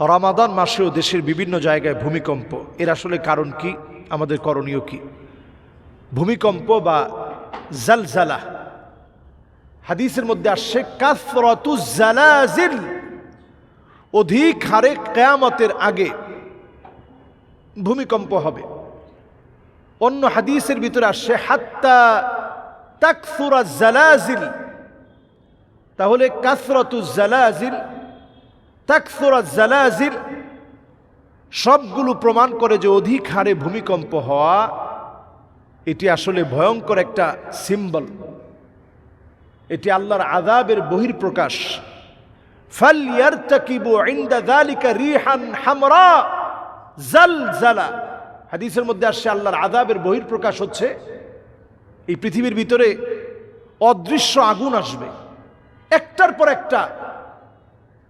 রমাদান মাসেও দেশের বিভিন্ন জায়গায় ভূমিকম্প, এর আসলে কারণ কি, আমাদের করণীয় কি? ভূমিকম্প বা জালজালা, হাদিসের মধ্যে আসছে কাসরাতুজ জালাজিল, অধিক হারে কিয়ামতের আগে ভূমিকম্প হবে। অন্য হাদিসের ভিতরে আসছে হাত্তা তাকসুরাজ জালাজিল। তাহলে কাসরাতুজ জালাজিল, তাকসুরাজ জালাজিল সবগুলো প্রমাণ করে যে অধিক হারে ভূমিকম্প হওয়া এটি আসলে ভয়ঙ্কর একটা সিম্বল, এটি আল্লাহর আযাবের বহিঃপ্রকাশ। ফালইয়ারতাকিবু ইনদা যালিকা রিহান হামরা জালজালা, হাদিসের মধ্যে আসছে আল্লাহর আযাবের বহিঃপ্রকাশ হচ্ছে এই পৃথিবীর ভিতরে অদৃশ্য আগুন আসবে একটার পর একটা,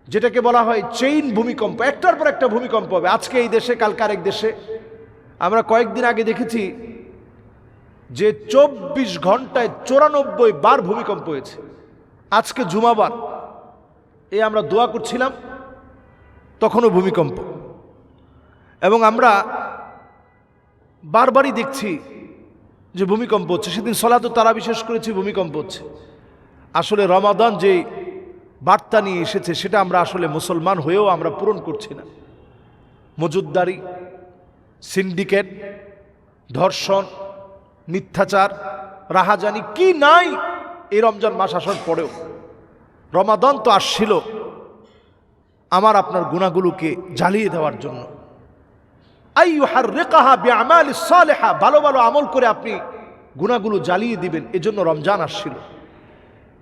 যেটাকে বলা হয় চেইন ভূমিকম্প, একটার পর একটা ভূমিকম্প হবে। আজকে এই দেশে, কালকে আরেক দেশে। আমরা কয়েকদিন আগে দেখেছি যে 24 ঘন্টায় 94 বার ভূমিকম্প হয়েছে। আজকে জুমাবার, এই আমরা দোয়া করছিলাম তখনও ভূমিকম্প, এবং আমরা বারবারই দেখছি যে ভূমিকম্প হচ্ছে। সেদিন সলাতুত তারাবি শেষ করেছি, ভূমিকম্প হচ্ছে। আসলে রমাদান যে বার্তা নিয়ে এসেছে সেটা আমরা আসলে মুসলমান হয়েও আমরা পূরণ করছি না। মজুদদারি, সিন্ডিকেট, ধর্ষণ, মিথ্যাচার, রাহাজানি কি নাই এই রমজান মাস আসার পরেও। রমাদান তো আসছিল আমার আপনার গুনাহগুলোকে জ্বালিয়ে দেওয়ার জন্য। আইয়ুহাররিকাহা বিআমালিস সালিহা, ভালো ভালো আমল করে আপনি গুনাহগুলো জ্বালিয়ে দিবেন, এজন্য রমজান আসছিল।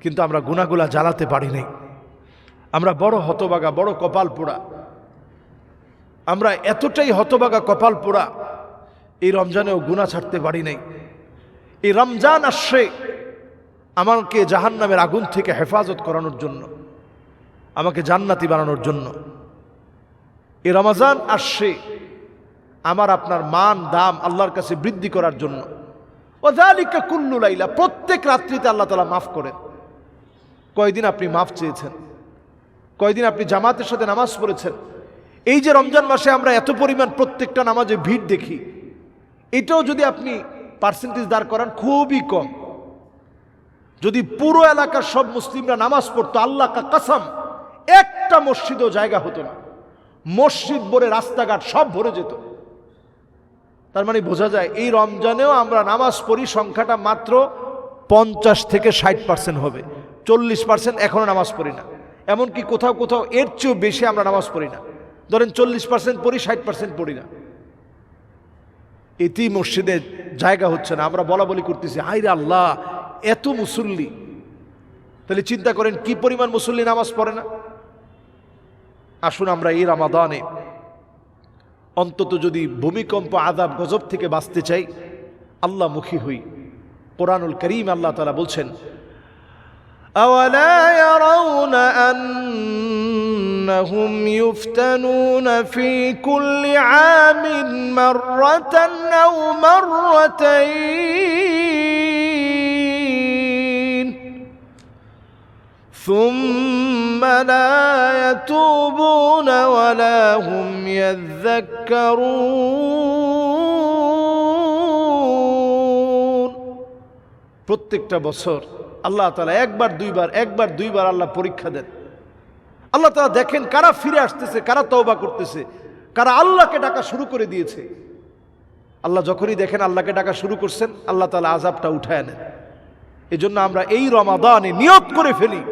কিন্তু আমরা গুনাহগুলা জ্বালাতে পারি নাই। আমরা বড় হতবাগা, বড় কপাল পোড়া। আমরা এতটাই হতবাগা, কপাল পোড়া, এই রমজানেও গুনাহ ছাড়তে পারি নাই। এই রমজান আসছে আমাকে জাহান্নামের আগুন থেকে হেফাজত করানোর জন্য, আমাকে জান্নাতি বানানোর জন্য। এই রমজান আসছে আমার আপনার মান দাম আল্লাহর কাছে বৃদ্ধি করার জন্য। ওয়াযালিকা কুল্লু লাইলা, প্রত্যেক রাত্রিতে আল্লাহ তাআলা মাফ করেন। কয়দিন আপনি মাফ চেয়েছেন? কয়দিন আপনি জামাতের সাথে নামাজ পড়েছেন? এই যে রমজান মাসে আমরা এত পরিমাণ প্রত্যেকটা নামাজে ভিড় দেখি, এটাও যদি আপনি পার্সেন্টেজ দাঁড় করান খুবই কম। যদি পুরো এলাকার সব মুসলিমরা নামাজ পড়তো, আল্লাহ কা কসম একটা মসজিদও জায়গা হতো না। মসজিদ ভরে, রাস্তাঘাট সব ভরে যেত। তার মানে বোঝা যায় এই রমজানেও আমরা নামাজ পড়ি, সংখ্যাটা মাত্র 50 থেকে 60% হবে। 40% এখনো নামাজ পড়ি না। এমনকি কোথাও কোথাও এর চেয়েও বেশি আমরা নামাজ পড়ি না। ধরেন 40% পড়ি, 60% পড়ি না। এতেই মসজিদে জায়গা হচ্ছে না। আমরা বলা বলি করতেছি, হায়রে আল্লাহ এত মুসল্লি। তাহলে চিন্তা করেন কি পরিমাণ মুসল্লি নামাজ পড়ে না। আসুন আমরা এই রমাদানে অন্তত যদি ভূমিকম্প, আযাব, গজব থেকে বাঁচতে চাই, আল্লাহ মুখী হই। কোরআনুল কারীম আল্লাহ তাআলা বলছেন, আওয়ালা ইয়ারাউনা আন্নাহুম ইফতানুনা ফি কুল্লি আমিন মাররাতান আও মাররাতাইন সুম্মা লা ইয়াতুবুনা ওয়ালা হুম ইয়াযাক্কারুন। প্রত্যেকটা বছর আল্লাহ তাআলা একবার দুইবার আল্লাহ পরীক্ষা দেন। আল্লাহ তাআলা দেখেন কারা ফিরে আসতেছে, কারা তওবা করতেছে, কারা আল্লাহকে ডাকা শুরু করে দিয়েছে। আল্লাহ যখনই দেখেন আল্লাহকে ডাকা শুরু করছেন, আল্লাহ তাআলা আযাবটা উঠায় নেন। এজন্য আমরা এই রমাদানে নিয়ত করে ফেলি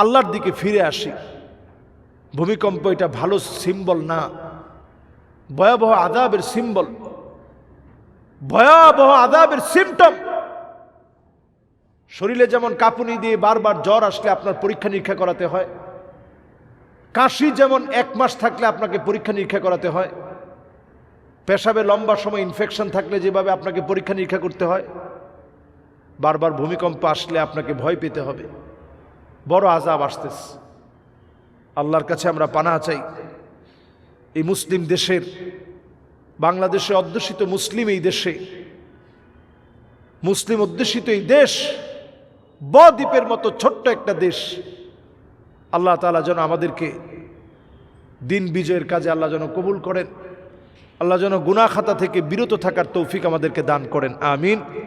আল্লাহর দিকে ফিরে আসি। ভূমিকম্প এটা ভালো সিম্বল না, ভয়াবহ আযাবের সিম্বল, ভয়াবহ আযাবের সিম্পটম। শরীরে যেমন কাঁপুনি দিয়ে বারবার জ্বর আসলে আপনার পরীক্ষা নিরীক্ষা করাতে হয়, কাশি যেমন 1 মাস থাকলে আপনাকে পরীক্ষা নিরীক্ষা করাতে হয়, পেশাবে লম্বা সময় ইনফেকশন থাকলে যেভাবে আপনাকে পরীক্ষা নিরীক্ষা করতে হয়, বারবার ভূমিকম্প আসলে আপনাকে ভয় পেতে হবে। বড় আযাব আসতেছে। আল্লাহর কাছে আমরা পানাহ চাই। এই মুসলিম দেশের, বাংলাদেশে অধ্যুষিত মুসলিম এই দেশে, মুসলিম অধ্যুষিত এই দেশ বদ্বীপের মতো ছোট্ট একটা দেশ, আল্লাহ তাআলা যেন আমাদেরকে দিন বিজয়ের কাজে আল্লাহ যেন কবুল করেন। আল্লাহ যেন গুনাহ খাতা থেকে বিরত থাকার তৌফিক আমাদেরকে দান করেন। আমিন।